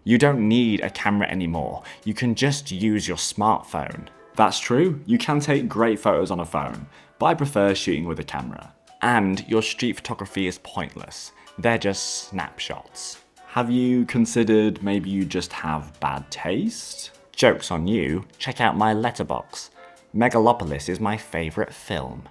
You don't need a camera anymore, you can just use your smartphone. That's true, you can take great photos on a phone, but I prefer shooting with a camera. And your street photography is pointless, they're just snapshots. Have you considered maybe you just have bad taste? Joke's on you, check out my letterbox. Megalopolis is my favourite film.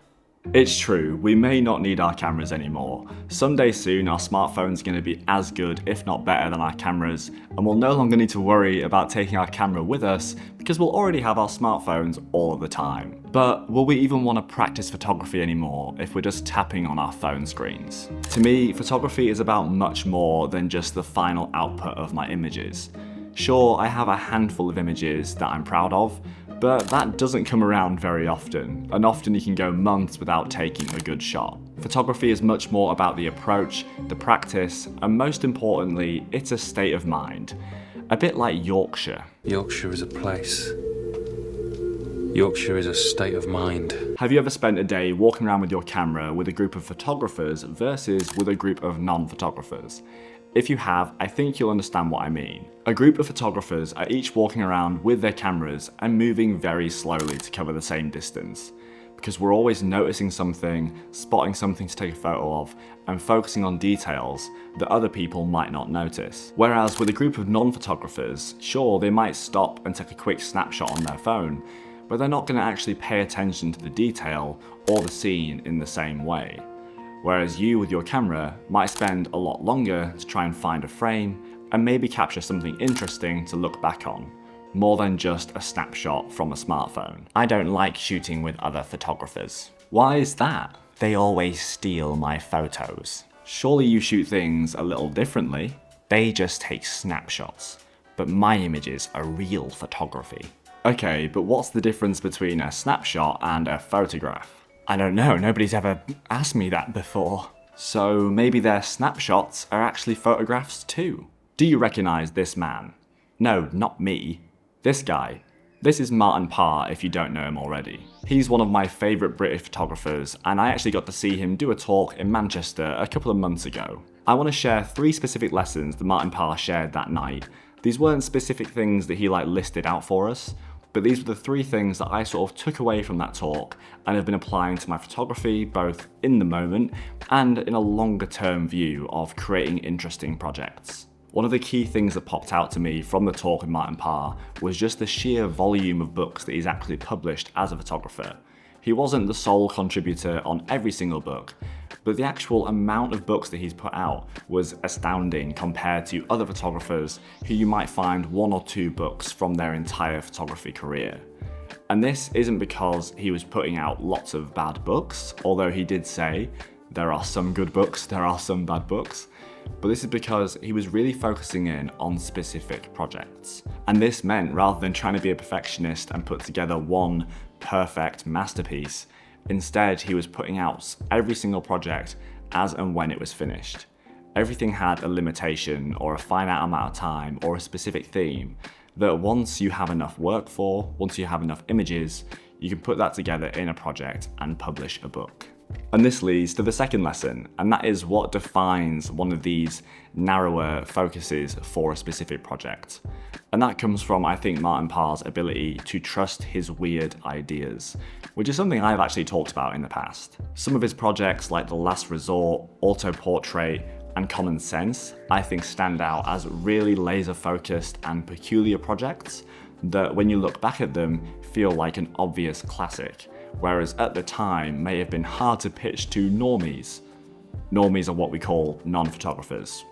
It's true, we may not need our cameras anymore. Someday soon our smartphone's going to be as good, if not better, than our cameras, and we'll no longer need to worry about taking our camera with us because we'll already have our smartphones all of the time. But will we even want to practice photography anymore if we're just tapping on our phone screens? To me, photography is about much more than just the final output of my images. Sure, I have a handful of images that I'm proud of, but that doesn't come around very often, and often you can go months without taking a good shot. Photography is much more about the approach, the practice, and most importantly, it's a state of mind. A bit like Yorkshire. Yorkshire is a place. Yorkshire is a state of mind. Have you ever spent a day walking around with your camera with a group of photographers versus with a group of non-photographers? If you have, I think you'll understand what I mean. A group of photographers are each walking around with their cameras and moving very slowly to cover the same distance, because we're always noticing something, spotting something to take a photo of, and focusing on details that other people might not notice. Whereas with a group of non-photographers, sure, they might stop and take a quick snapshot on their phone, but they're not going to actually pay attention to the detail or the scene in the same way. Whereas you with your camera might spend a lot longer to try and find a frame and maybe capture something interesting to look back on, more than just a snapshot from a smartphone. I don't like shooting with other photographers. Why is that? They always steal my photos. Surely you shoot things a little differently. They just take snapshots, but my images are real photography. Okay, but what's the difference between a snapshot and a photograph? I don't know, nobody's ever asked me that before. So maybe their snapshots are actually photographs too. Do you recognise this man? No, not me. This guy. This is Martin Parr if you don't know him already. He's one of my favourite British photographers, and I actually got to see him do a talk in Manchester a couple of months ago. I want to share 3 specific lessons that Martin Parr shared that night. These weren't specific things that he listed out for us, but these were the 3 things that I sort of took away from that talk and have been applying to my photography both in the moment and in a longer term view of creating interesting projects. One of the key things that popped out to me from the talk with Martin Parr was just the sheer volume of books that he's actually published as a photographer. He wasn't the sole contributor on every single book, but the actual amount of books that he's put out was astounding compared to other photographers who you might find 1 or 2 books from their entire photography career. And this isn't because he was putting out lots of bad books, although he did say there are some good books, there are some bad books, but this is because he was really focusing in on specific projects. And this meant rather than trying to be a perfectionist and put together one perfect masterpiece, instead he was putting out every single project as and when it was finished. Everything had a limitation or a finite amount of time or a specific theme that once you have enough work for, once you have enough images, you can put that together in a project and publish a book. And this leads to the second lesson, and that is what defines one of these narrower focuses for a specific project. And that comes from, I think, Martin Parr's ability to trust his weird ideas, which is something I've actually talked about in the past. Some of his projects like The Last Resort, Auto Portrait, and Common Sense, I think stand out as really laser focused and peculiar projects that when you look back at them feel like an obvious classic, whereas at the time may have been hard to pitch to normies. Normies are what we call non-photographers.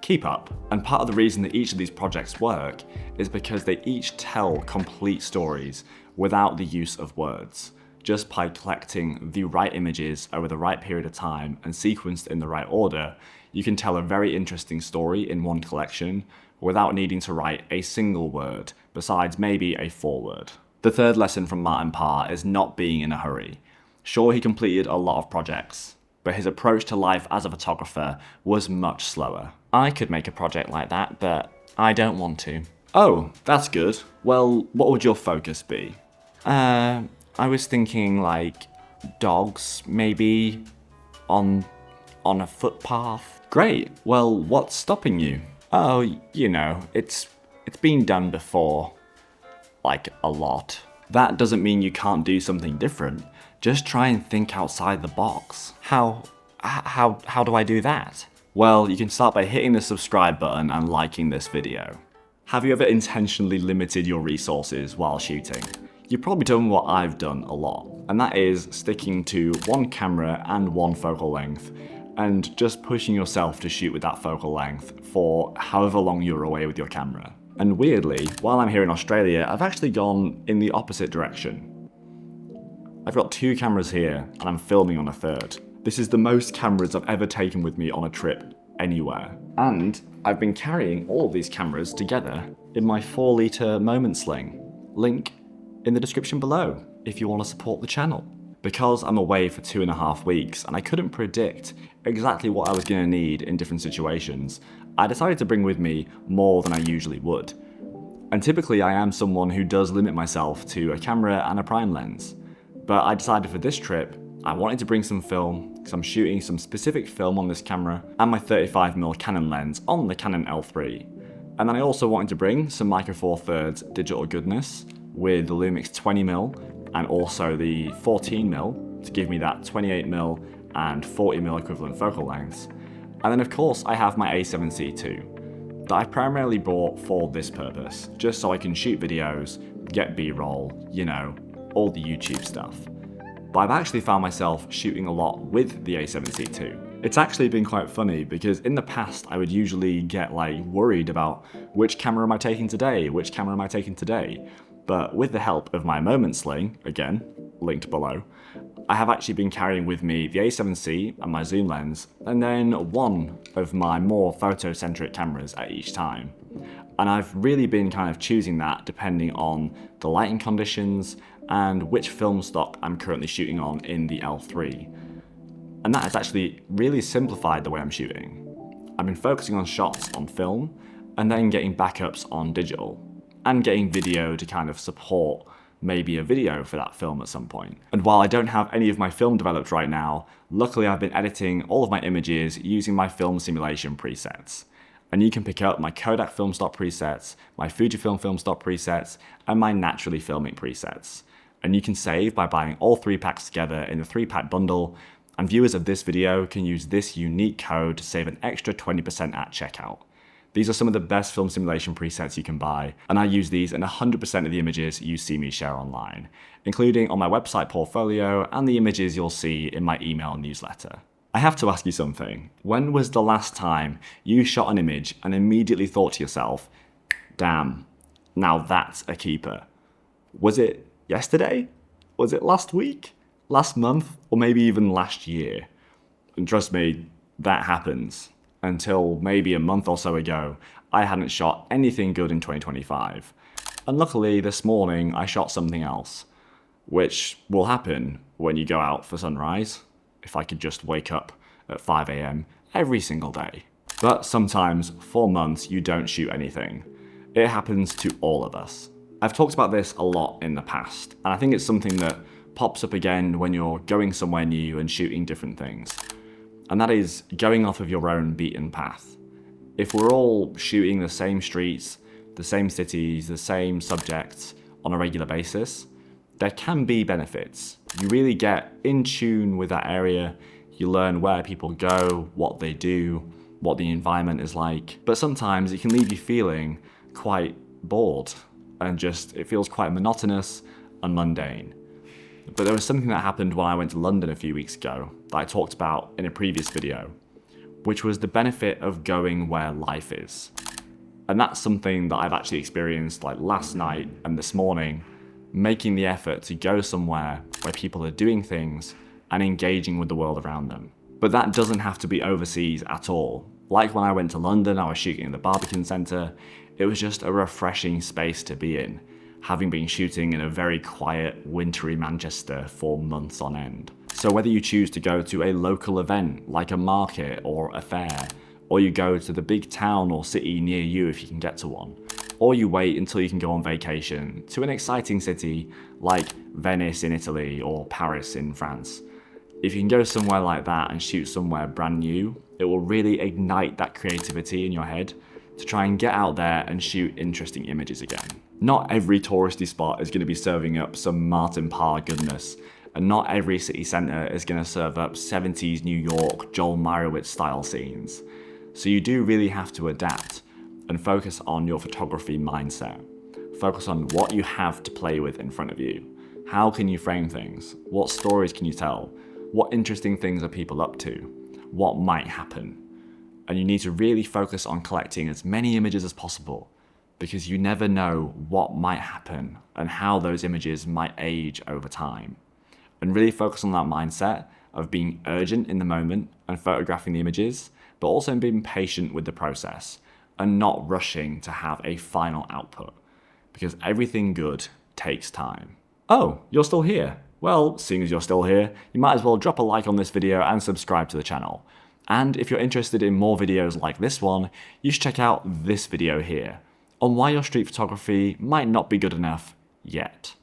Keep up. And part of the reason that each of these projects work is because they each tell complete stories without the use of words. Just by collecting the right images over the right period of time and sequenced in the right order, you can tell a very interesting story in one collection without needing to write a single word, besides maybe a foreword. The third lesson from Martin Parr is not being in a hurry. Sure, he completed a lot of projects, but his approach to life as a photographer was much slower. I could make a project like that, but I don't want to. Oh, that's good. Well, what would your focus be? I was thinking dogs, maybe on a footpath. Great. Well, what's stopping you? Oh, you know, it's been done before. Like, a lot. That doesn't mean you can't do something different. Just try and think outside the box. How do I do that? Well, you can start by hitting the subscribe button and liking this video. Have you ever intentionally limited your resources while shooting? You've probably done what I've done a lot, and that is sticking to one camera and one focal length, and just pushing yourself to shoot with that focal length for however long you're away with your camera. And weirdly, while I'm here in Australia, I've actually gone in the opposite direction. I've got 2 cameras here, and I'm filming on a 3rd. This is the most cameras I've ever taken with me on a trip anywhere. And I've been carrying all of these cameras together in my 4-litre moment sling. Link in the description below if you want to support the channel. Because I'm away for 2.5 weeks and I couldn't predict exactly what I was going to need in different situations, I decided to bring with me more than I usually would. And typically I am someone who does limit myself to a camera and a prime lens. But I decided for this trip, I wanted to bring some film, because I'm shooting some specific film on this camera, and my 35mm Canon lens on the Canon L3. And then I also wanted to bring some Micro Four Thirds digital goodness with the Lumix 20mm, and also the 14mm to give me that 28mm and 40mm equivalent focal lengths. And then of course I have my A7C II, that I primarily bought for this purpose, just so I can shoot videos, get B-roll, you know, all the YouTube stuff. But I've actually found myself shooting a lot with the A7C II. It's actually been quite funny because in the past I would usually get worried about which camera am I taking today, which camera am I taking today. But with the help of my moment sling, again, linked below, I have actually been carrying with me the A7C and my zoom lens, and then one of my more photocentric cameras at each time. And I've really been kind of choosing that depending on the lighting conditions and which film stock I'm currently shooting on in the L3. And that has actually really simplified the way I'm shooting. I've been focusing on shots on film, and then getting backups on digital, and getting video to kind of support maybe a video for that film at some point. And while I don't have any of my film developed right now, luckily I've been editing all of my images using my film simulation presets. And you can pick up my Kodak film stock presets, my Fujifilm film stock presets, and my naturally filming presets. And you can save by buying all 3 packs together in the 3-pack bundle, and viewers of this video can use this unique code to save an extra 20% at checkout. These are some of the best film simulation presets you can buy, and I use these in 100% of the images you see me share online, including on my website portfolio and the images you'll see in my email newsletter. I have to ask you something. When was the last time you shot an image and immediately thought to yourself, damn, now that's a keeper? Was it yesterday? Was it last week? Last month? Or maybe even last year? And trust me, that happens. Until maybe a month or so ago, I hadn't shot anything good in 2025. And luckily this morning I shot something else, which will happen when you go out for sunrise, if I could just wake up at 5 AM every single day. But sometimes, for months, you don't shoot anything. It happens to all of us. I've talked about this a lot in the past, and I think it's something that pops up again when you're going somewhere new and shooting different things. And that is going off of your own beaten path. If we're all shooting the same streets, the same cities, the same subjects on a regular basis, there can be benefits. You really get in tune with that area, you learn where people go, what they do, what the environment is like. But sometimes it can leave you feeling quite bored and just, it feels quite monotonous and mundane. But there was something that happened when I went to London a few weeks ago that I talked about in a previous video, which was the benefit of going where life is. And that's something that I've actually experienced last night and this morning, making the effort to go somewhere where people are doing things and engaging with the world around them. But that doesn't have to be overseas at all. Like when I went to London, I was shooting in the Barbican Centre. It was just a refreshing space to be in, having been shooting in a very quiet, wintry Manchester for months on end. So whether you choose to go to a local event, like a market or a fair, or you go to the big town or city near you if you can get to one, or you wait until you can go on vacation to an exciting city like Venice in Italy or Paris in France. If you can go somewhere like that and shoot somewhere brand new, it will really ignite that creativity in your head to try and get out there and shoot interesting images again. Not every touristy spot is going to be serving up some Martin Parr goodness, and not every city centre is going to serve up 70s New York, Joel Meyerowitz style scenes. So you do really have to adapt and focus on your photography mindset. Focus on what you have to play with in front of you. How can you frame things? What stories can you tell? What interesting things are people up to? What might happen? And you need to really focus on collecting as many images as possible, because you never know what might happen and how those images might age over time. And really focus on that mindset of being urgent in the moment and photographing the images, but also being patient with the process and not rushing to have a final output, because everything good takes time. Oh, you're still here? Well, seeing as you're still here, you might as well drop a like on this video and subscribe to the channel. And if you're interested in more videos like this one, you should check out this video here on why your street photography might not be good enough yet.